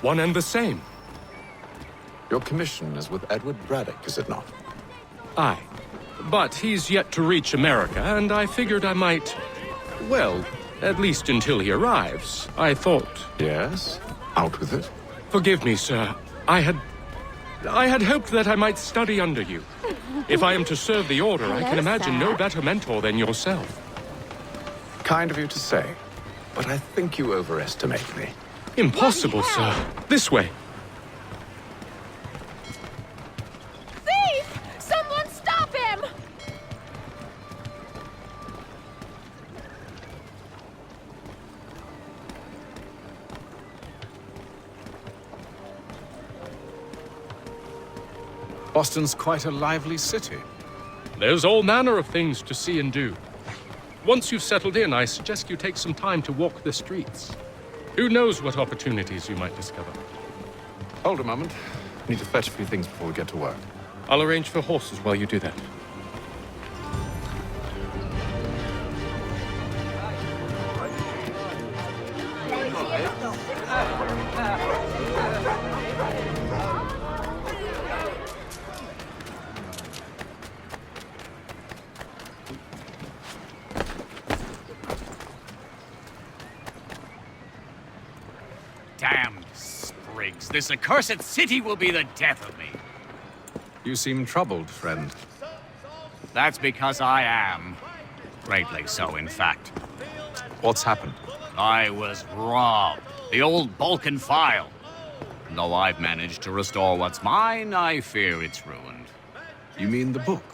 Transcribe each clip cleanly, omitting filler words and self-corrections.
One and the same. Your commission is with Edward Braddock, is it not? Aye. But he's yet to reach America, and I figured I might... Well, at least until he arrives, I thought. Yes? Out with it. Forgive me, sir. I had hoped that I might study under you. If I am to serve the Order, I can imagine no better mentor than yourself. Kind of you to say, but I think you overestimate me. Impossible, sir. This way. Thief! Someone stop him! Boston's quite a lively city. There's all manner of things to see and do. Once you've settled in, I suggest you take some time to walk the streets. Who knows what opportunities you might discover. Hold a moment. I need to fetch a few things before we get to work. I'll arrange for horses while you do that. Damned sprigs. This accursed city will be the death of me. You seem troubled, friend. That's because I am. Greatly so, in fact. What's happened? I was robbed. The old Balkan file. And though I've managed to restore what's mine, I fear it's ruined. You mean the book?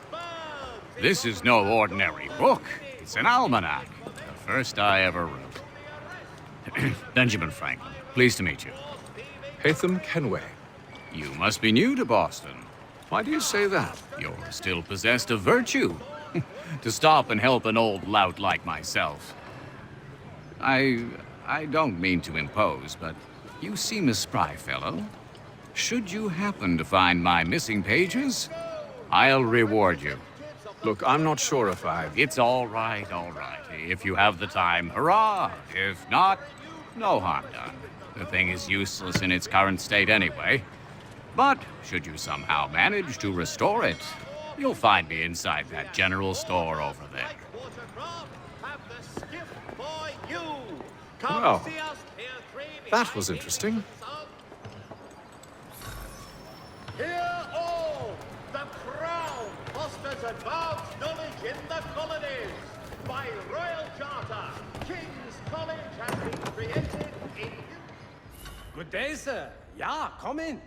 This is no ordinary book. It's an almanac. The first I ever wrote. Benjamin Franklin, pleased to meet you. Haytham Kenway. You must be new to Boston. Why do you say that? You're still possessed of virtue. To stop and help an old lout like myself. I don't mean to impose, but you seem a spry fellow. Should you happen to find my missing pages, I'll reward you. Look, I'm not sure if It's all right, all right. If you have the time, hurrah! If not, no harm done. The thing is useless in its current state anyway. But should you somehow manage to restore it, you'll find me inside that general store over there. Well, that was interesting. Hear all! The Crown fosters advanced knowledge in the colonies. By royal charter, King's College has been created in... Good day, sir. Yeah, come in.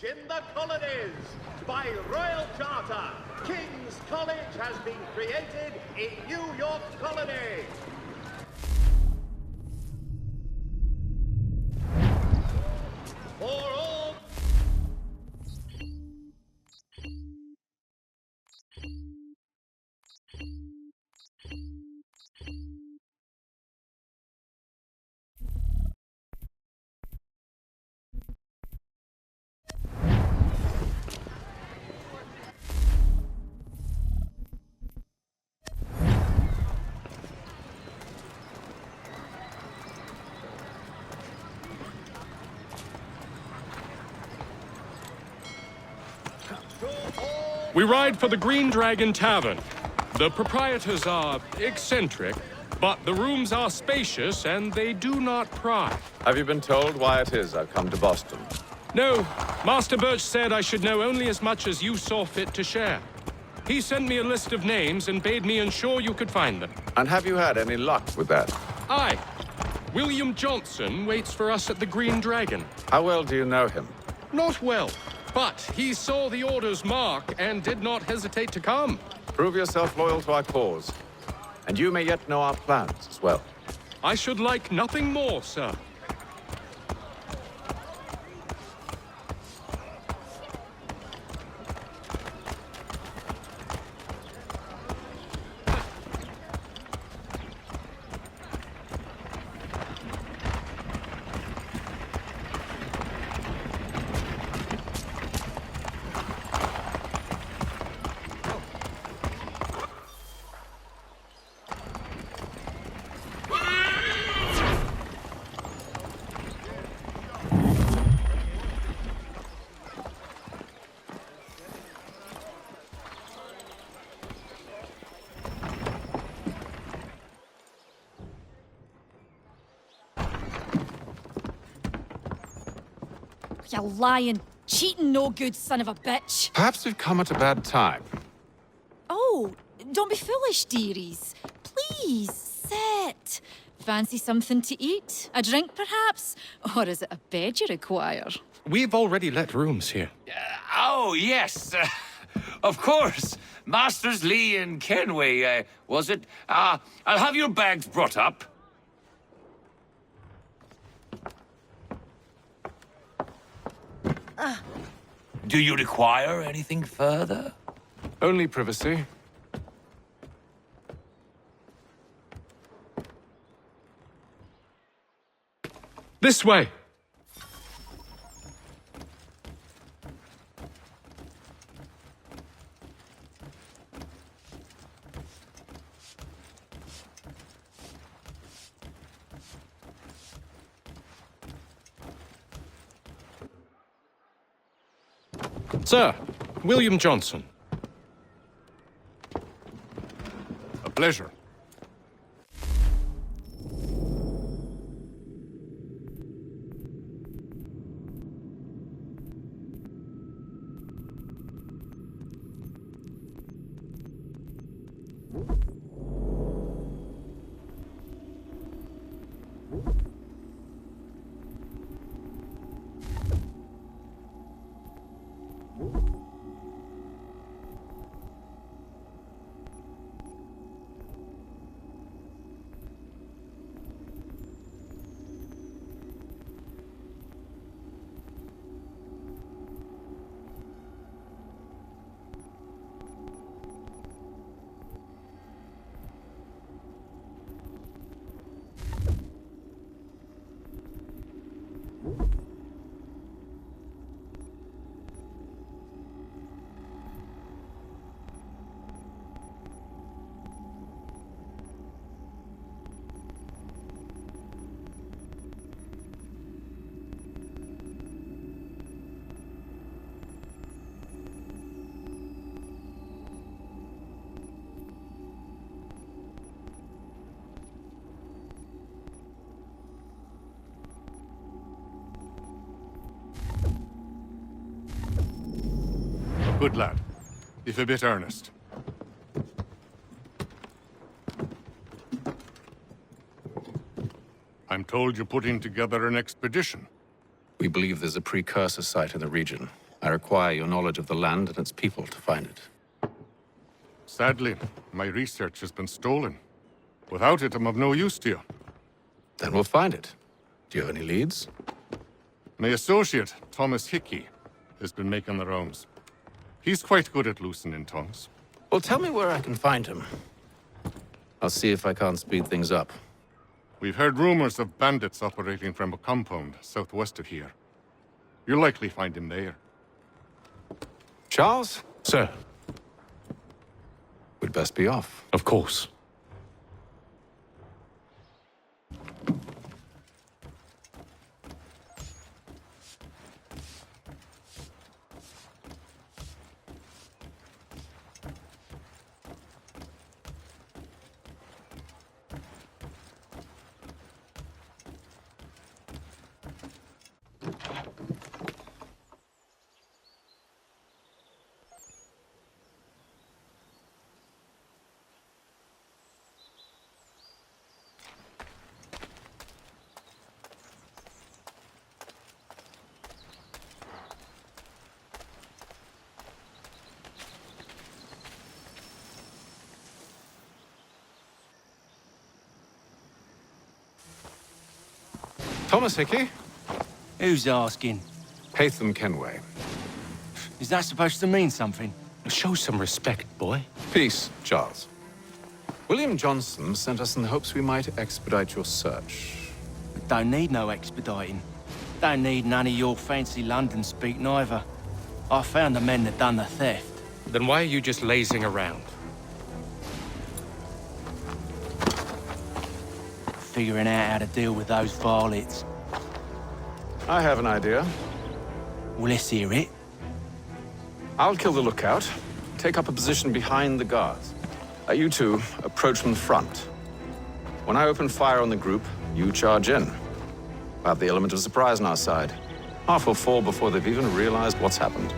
In the colonies, by royal charter, King's College has been created in New York Colony. For all... We ride for the Green Dragon Tavern. The proprietors are eccentric, but the rooms are spacious and they do not pry. Have you been told why it is I've come to Boston? No, Master Birch said I should know only as much as you saw fit to share. He sent me a list of names and bade me ensure you could find them. And have you had any luck with that? Aye. William Johnson waits for us at the Green Dragon. How well do you know him? Not well, but he saw the order's mark and did not hesitate to come. Prove yourself loyal to our cause. And you may yet know our plans as well. I should like nothing more, sir. You lying, cheating, no good son of a bitch. Perhaps we've come at a bad time. Oh, don't be foolish, dearies. Please, sit. Fancy something to eat? A drink, perhaps? Or is it a bed you require? We've already let rooms here. Oh, yes. Of course. Masters Lee and Kenway, was it? I'll have your bags brought up. Do you require anything further? Only privacy. This way! Sir, William Johnson. A pleasure. Good lad, if a bit earnest. I'm told you're putting together an expedition. We believe there's a precursor site in the region. I require your knowledge of the land and its people to find it. Sadly, my research has been stolen. Without it, I'm of no use to you. Then we'll find it. Do you have any leads? My associate, Thomas Hickey, has been making the rounds. He's quite good at loosening tongues. Well, tell me where I can find him. I'll see if I can't speed things up. We've heard rumors of bandits operating from a compound southwest of here. You'll likely find him there. Charles? Sir, We'd best be off. of course. Thomas Hickey? Who's asking? Haytham Kenway. Is that supposed to mean something? Show some respect, boy. Peace, Charles. William Johnson sent us in the hopes we might expedite your search. Don't need no expediting. Don't need none of your fancy London speak neither. I found the men that done the theft. Then why are you just lazing around? Figuring out how to deal with those varlets. I have an idea. Well, let's hear it. I'll kill the lookout, take up a position behind the guards. You two approach from the front. When I open fire on the group, you charge in. We'll have the element of surprise on our side. Half will fall before they've even realized what's happened.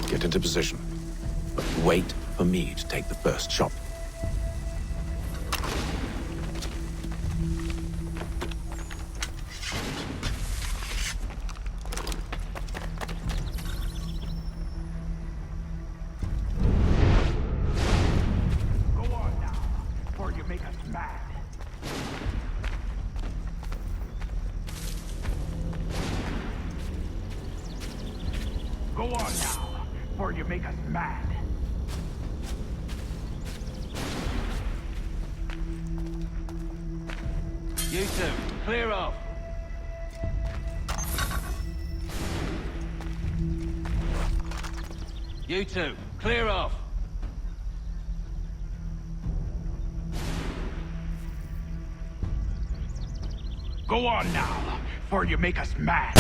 Get into position. But wait for me to take the first shot. Go on now, before you make us mad. Go on now, before you make us mad. You two, clear off. You two, clear off. Go on now, before you make us mad.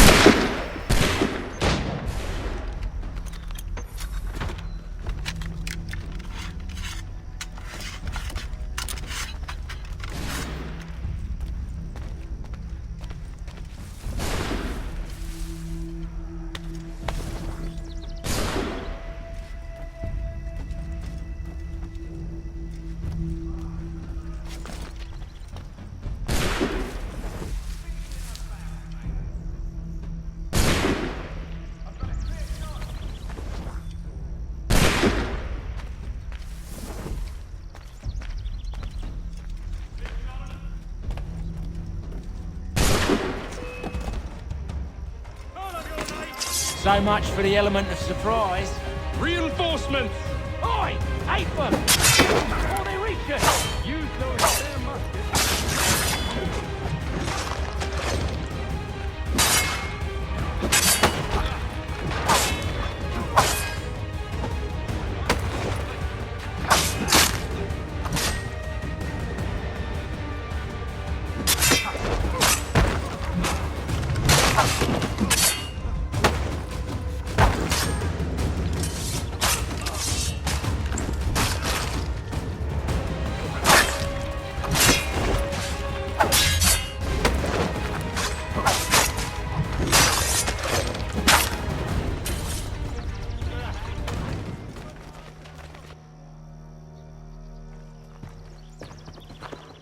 So much for the element of surprise. Reinforcements! Oi! Ape them! Before they reach us! Use those damn muskets.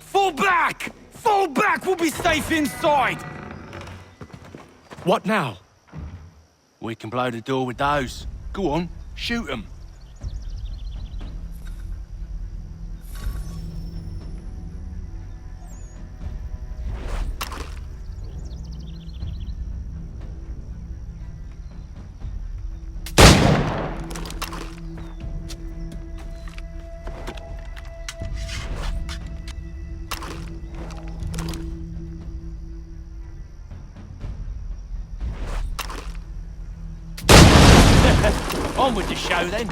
Fall back! Fall back! We'll be safe inside! What now? We can blow the door with those. Go on, shoot them. On with the show then.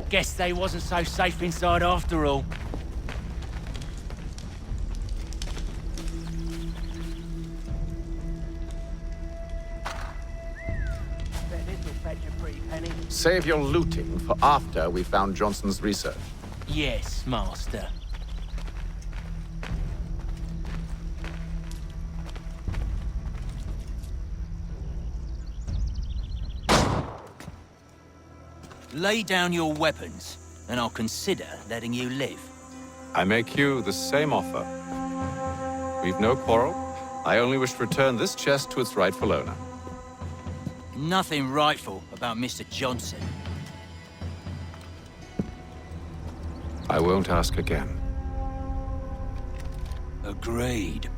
Guess they wasn't so safe inside after all. Save your looting for after we found Johnson's research. Yes, Master. Lay down your weapons, and I'll consider letting you live. I make you the same offer. We've no quarrel. I only wish to return this chest to its rightful owner. Nothing rightful about Mr. Johnson. I won't ask again. Agreed.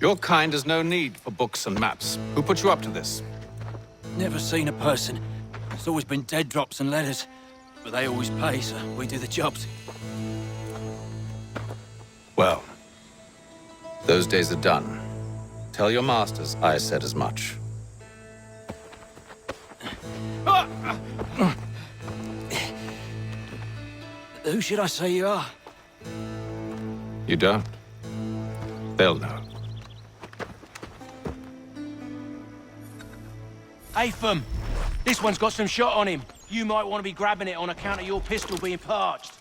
Your kind has no need for books and maps. Who put you up to this? Never seen a person. It's always been dead drops and letters. But they always pay, so we do the jobs. Well, those days are done. Tell your masters I said as much. Who should I say you are? You don't? They'll know. Atham! This one's got some shot on him. You might want to be grabbing it on account of your pistol being parched.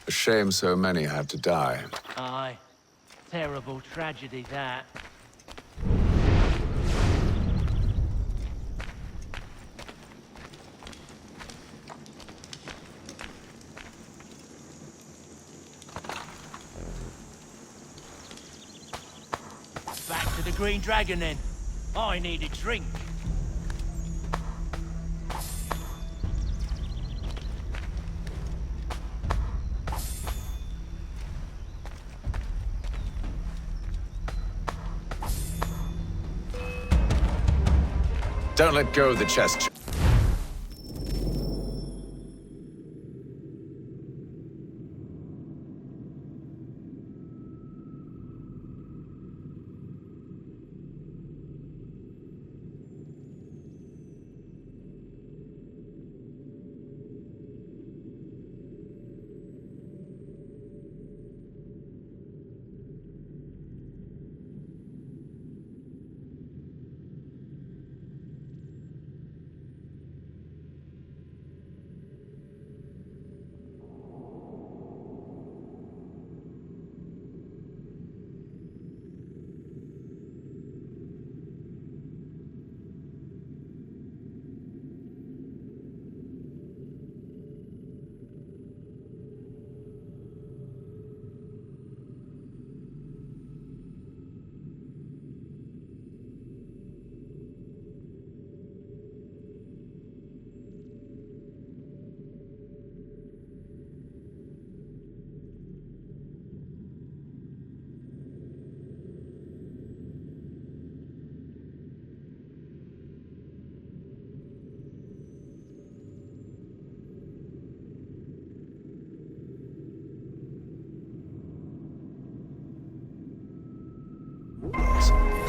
A shame so many had to die. Aye. Terrible tragedy, that. Back to the Green Dragon, then. I need a drink. Don't let go of the chest.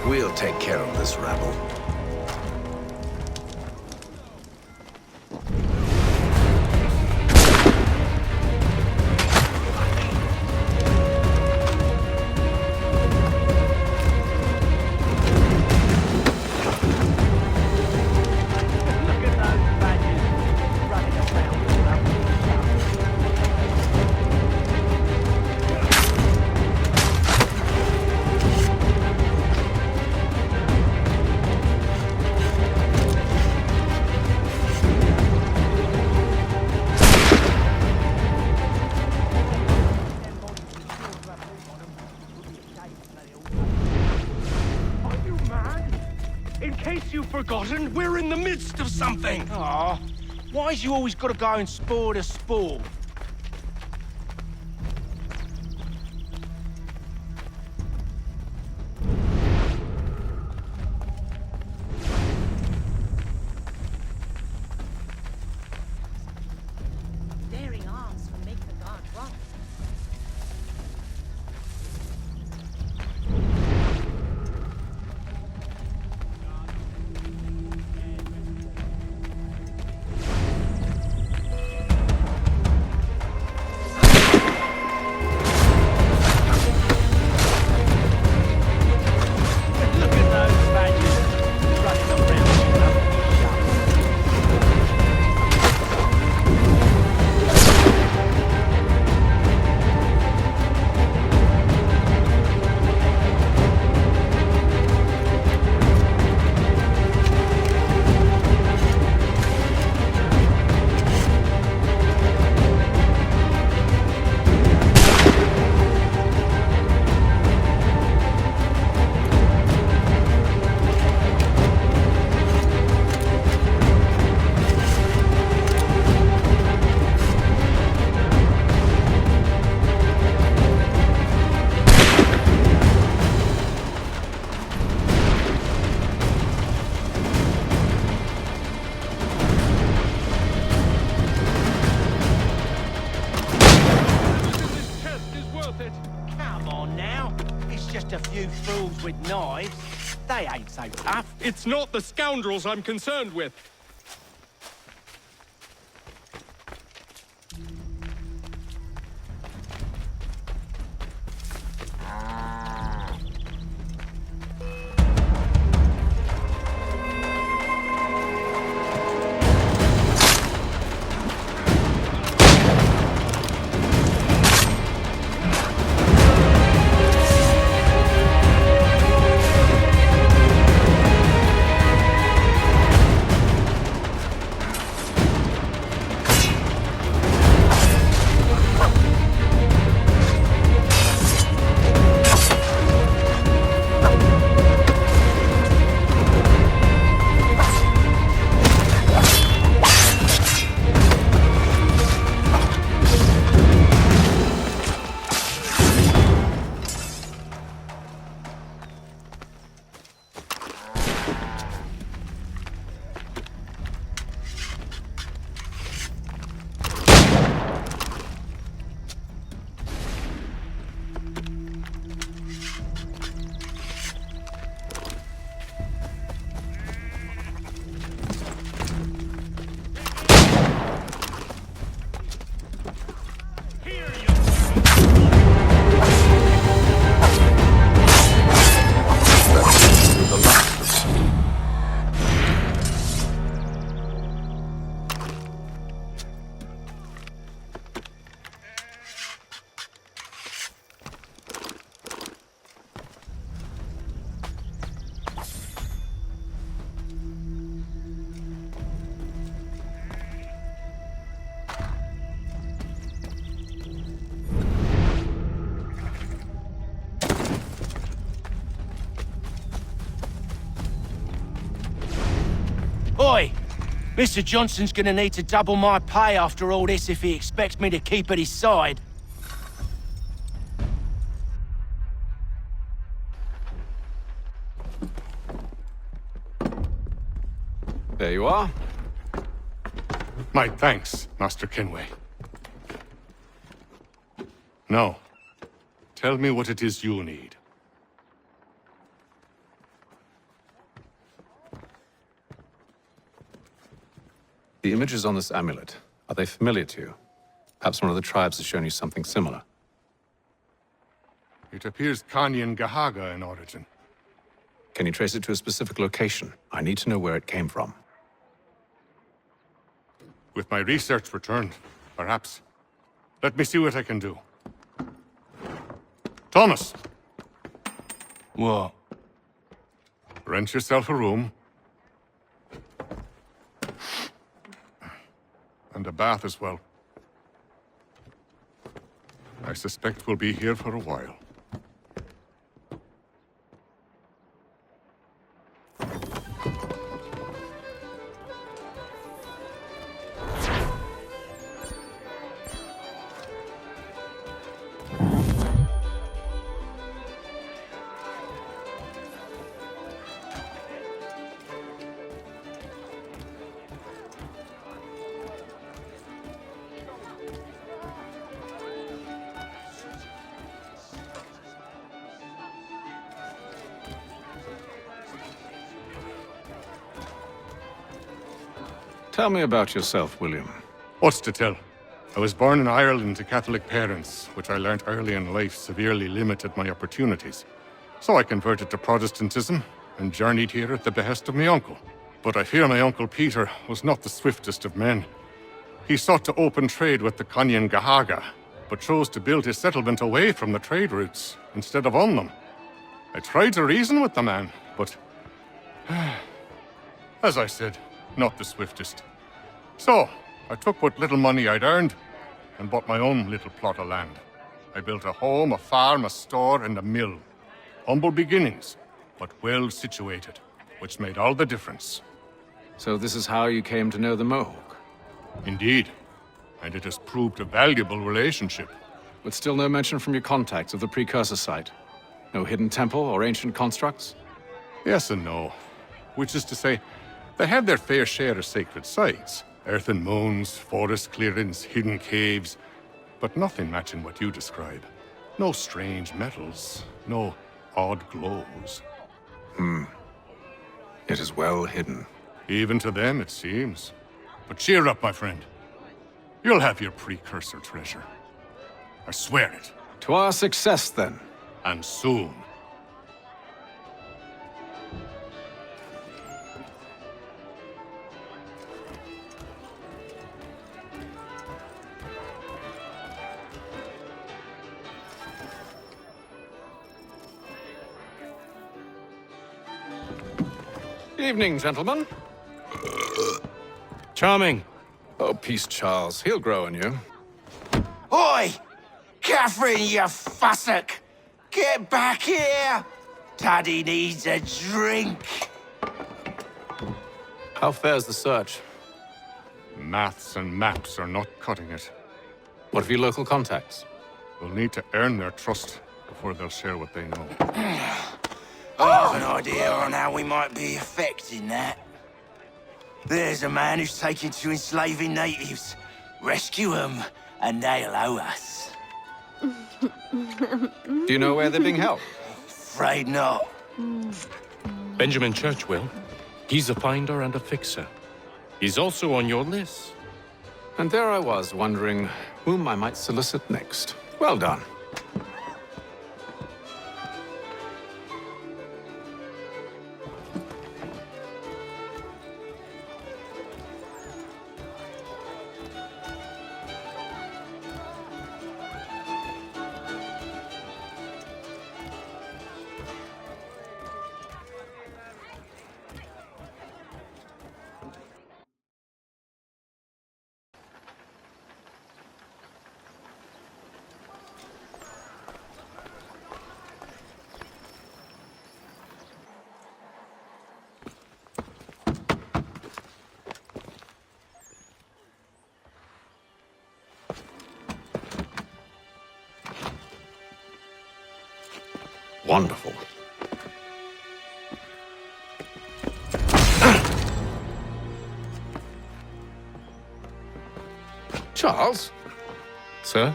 We'll take care of this rabble. Forgotten? We're in the midst of something! Aw, why's you always got to go and spoil the sport? with knives. They ain't so tough. It's not the scoundrels I'm concerned with. Oi! Mr. Johnson's gonna need to double my pay after all this if he expects me to keep at his side. There you are. My thanks, Master Kenway. Now, tell me what it is you need. The images on this amulet, are they familiar to you? Perhaps one of the tribes has shown you something similar. It appears Kanyan Gahaga in origin. Can you trace it to a specific location? I need to know where it came from. With my research returned, perhaps. Let me see what I can do. Thomas! What? Rent yourself a room. And a bath as well. I suspect we'll be here for a while. Tell me about yourself, William. What's to tell? I was born in Ireland to Catholic parents, which I learnt early in life severely limited my opportunities. So I converted to Protestantism and journeyed here at the behest of my uncle. But I fear my uncle Peter was not the swiftest of men. He sought to open trade with the Kanyan Gahaga, but chose to build his settlement away from the trade routes instead of on them. I tried to reason with the man, but as I said, not the swiftest. So, I took what little money I'd earned and bought my own little plot of land. I built a home, a farm, a store, and a mill. Humble beginnings, but well situated, which made all the difference. So this is how you came to know the Mohawk? Indeed, and it has proved a valuable relationship. But still no mention from your contacts of the precursor site? No hidden temple or ancient constructs? Yes and no. Which is to say, they have their fair share of sacred sites. Earthen mounds, forest clearings, hidden caves, but nothing matching what you describe. No strange metals, no odd glows. It is well hidden. Even to them, it seems. But cheer up, my friend. You'll have your precursor treasure. I swear it. To our success, then. And soon. Evening, gentlemen. Charming. Oh, peace, Charles. He'll grow on you. Oi! Catherine, you fussock! Get back here! Daddy needs a drink. How fares the search? Maths and maps are not cutting it. What of your local contacts? We'll need to earn their trust before they'll share what they know. I have an idea on how we might be affecting that. There's a man who's taken to enslaving natives. Rescue them, and they'll owe us. Do you know where they're being held? Afraid not. Benjamin Churchwill. He's a finder and a fixer. He's also on your list. And there I was, wondering whom I might solicit next. Well done. Wonderful. Charles? Sir?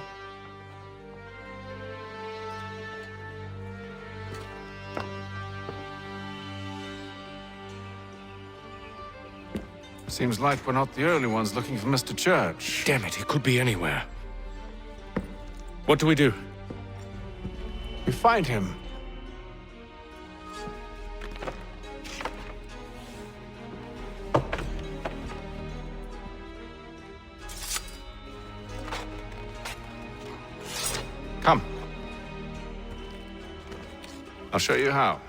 Seems like we're not the only ones looking for Mr. Church. Damn it, he could be anywhere. What do we do? We find him. Come. I'll show you how.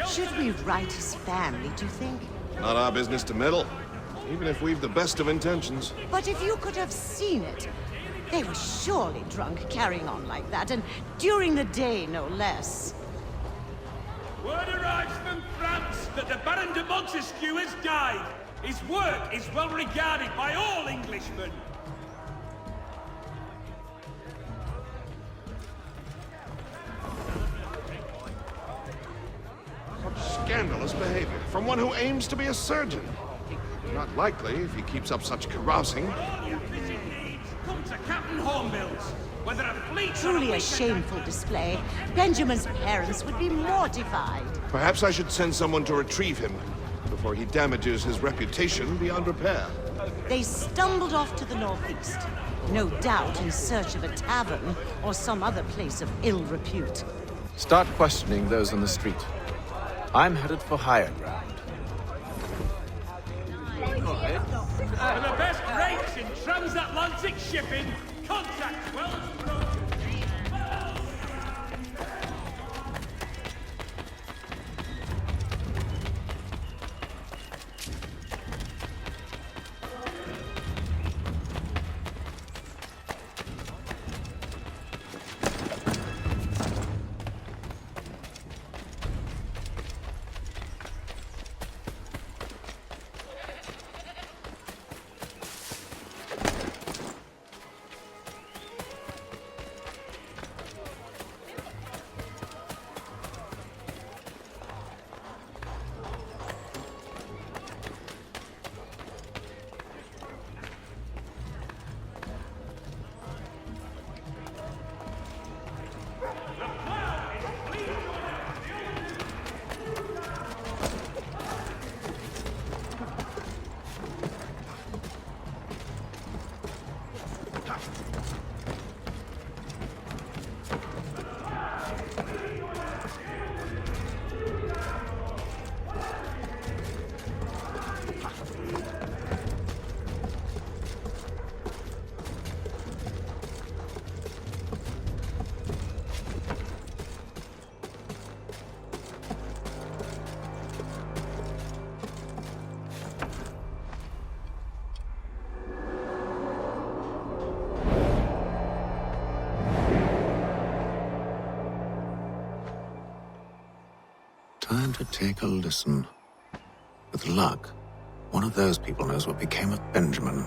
Should we write his family, do you think? Not our business to meddle, even if we've the best of intentions. But if you could have seen it, they were surely drunk carrying on like that, and during the day, no less. Word arrives from France that the Baron de Montesquieu has died. His work is well regarded by all Englishmen. Scandalous behavior from one who aims to be a surgeon. Not likely if he keeps up such carousing. All your fishing needs come to Captain Hornbills. Whether a fleet or Truly a weekend- shameful display. Benjamin's parents would be mortified. Perhaps I should send someone to retrieve him before he damages his reputation beyond repair. They stumbled off to the northeast, no doubt in search of a tavern or some other place of ill repute. Start questioning those on the street. I'm headed for higher ground. For the best rates in transatlantic shipping, contact Wells Brokers. time to take a listen. With luck, one of those people knows what became of Benjamin.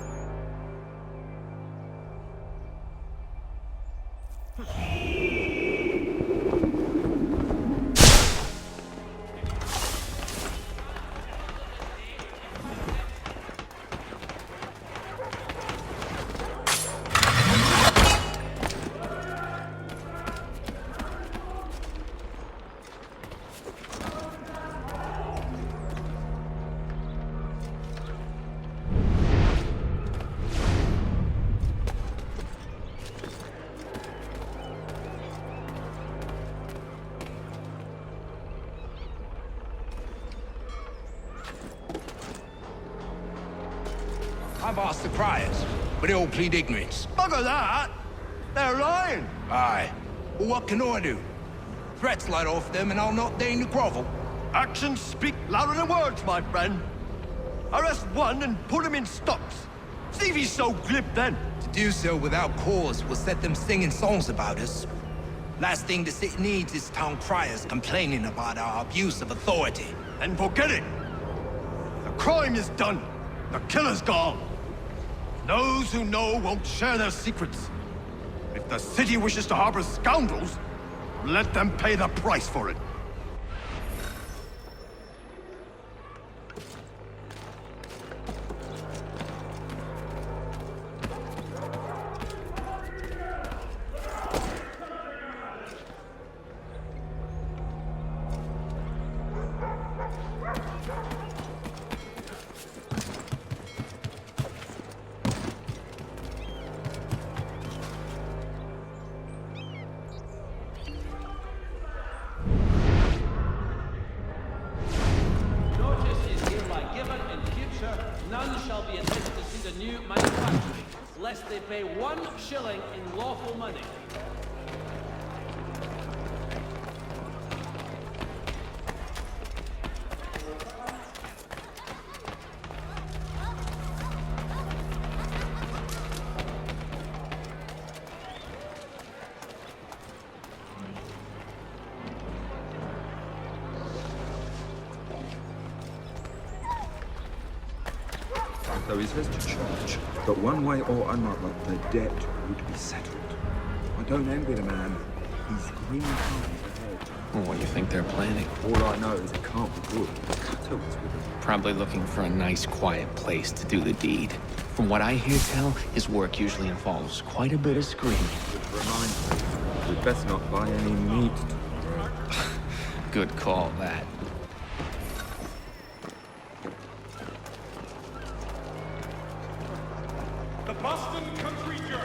I've asked the criers, but they all plead ignorance. Bugger that! They're lying! Aye. Well, what can I do? Threats light off them and I'll not deign to grovel. Actions speak louder than words, my friend. Arrest one and put him in stocks. See if he's so glib then. To do so without cause will set them singing songs about us. Last thing the city needs is town criers complaining about our abuse of authority. And forget it. The crime is done. The killer's gone. Those who know won't share their secrets. If the city wishes to harbor scoundrels, let them pay the price for it. None shall be admitted to see the new manufactory, lest they pay 1 shilling in lawful money. Though he says to church that one way or another the debt would be settled. I don't envy the man. He's green times ahead. Well, what do you think they're planning? All I know is it can't be good. So it's with him. Probably looking for a nice, quiet place to do the deed. From what I hear tell, his work usually involves quite a bit of screaming. Which reminds me, we'd best not buy any meat tomorrow. Good call, that. The Boston Country Journal.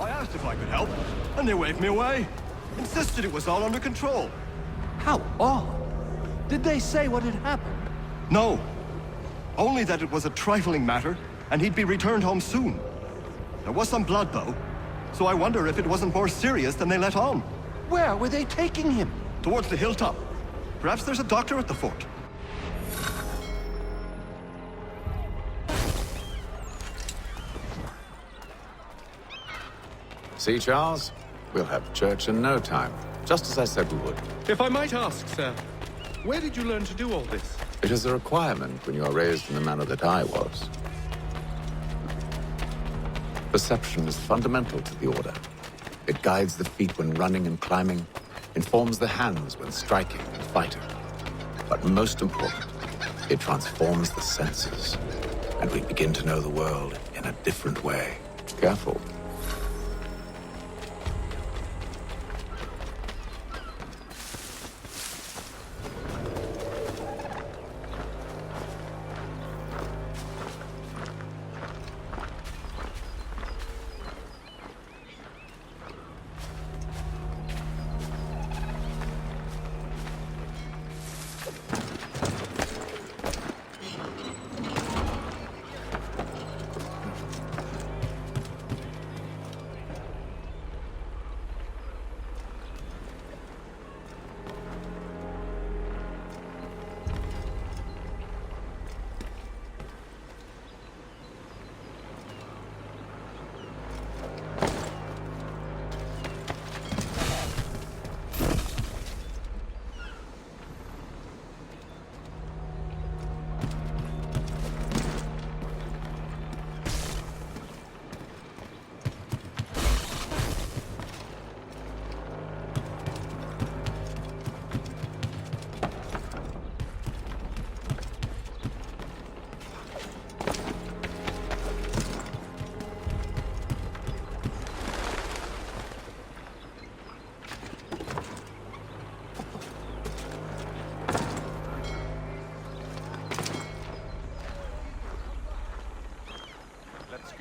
I asked if I could help, and they waved me away. Insisted it was all under control. How odd. Did they say what had happened? No. Only that it was a trifling matter, and he'd be returned home soon. There was some blood, though, so I wonder if it wasn't more serious than they let on. Where were they taking him? Towards the hilltop. Perhaps there's a doctor at the fort. See, Charles? We'll have church in no time, just as I said we would. If I might ask, sir, where did you learn to do all this? It is a requirement when you are raised in the manner that I was. Perception is fundamental to the Order. It guides the feet when running and climbing, informs the hands when striking and fighting. But most important, it transforms the senses, and we begin to know the world in a different way. Careful.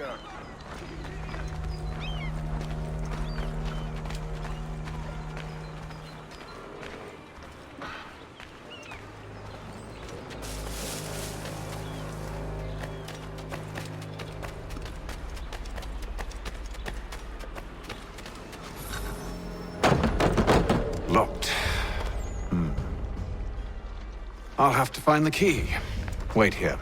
gun. Locked. I'll have to find the key. Wait here.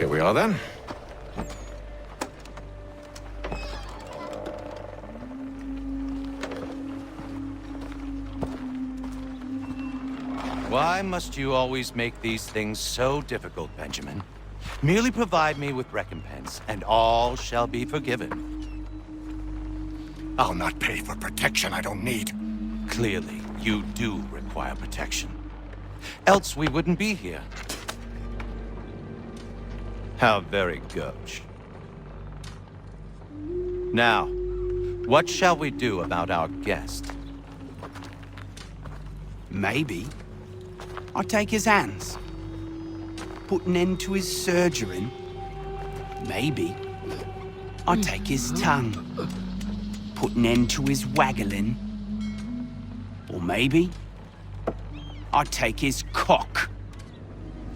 Here we are then. Why must you always make these things so difficult, Benjamin? Merely provide me with recompense, and all shall be forgiven. I'll not pay for protection I don't need. Clearly, you do require protection. Else we wouldn't be here. How very gauche. Now, what shall we do about our guest? Maybe I'll take his hands. Put an end to his surgering. Maybe I'll take his tongue. Put an end to his waggling. Or maybe I'll take his cock.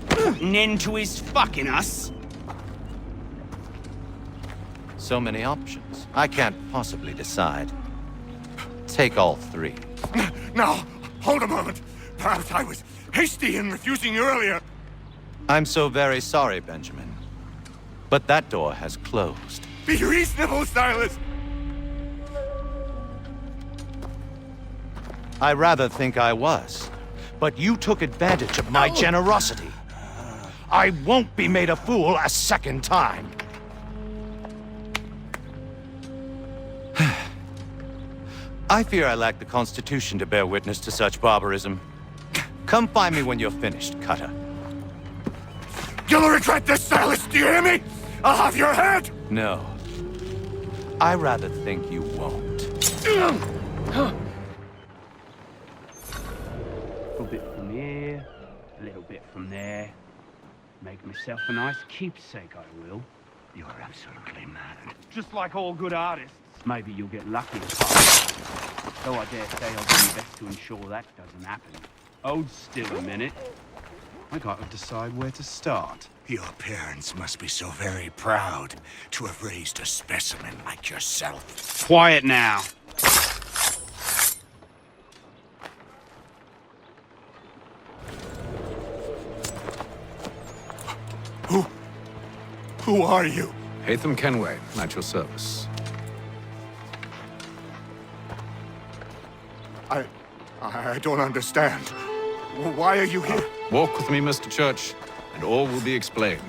Put an end to his fucking us. So many options. I can't possibly decide. Take all three. Now, hold a moment. Perhaps I was hasty in refusing you earlier. I'm so very sorry, Benjamin. But that door has closed. Be reasonable, Silas. I rather think I was. But you took advantage of my generosity. I won't be made a fool a second time. I fear I lack the constitution to bear witness to such barbarism. Come find me when you're finished, Cutter. You'll regret this, Silas, do you hear me? I'll have your head! No. I rather think you won't. A little bit from here, a little bit from there. Make myself a nice keepsake, I will. You're absolutely mad. Just like all good artists. Maybe you'll get lucky as well. Though I dare say I'll do my best to ensure that doesn't happen. Hold still a minute. I gotta decide where to start. Your parents must be so very proud to have raised a specimen like yourself. Quiet now. Who are you? Hatham Kenway, at your service. I don't understand. Why are you here? Walk with me, Mr. Church, and all will be explained.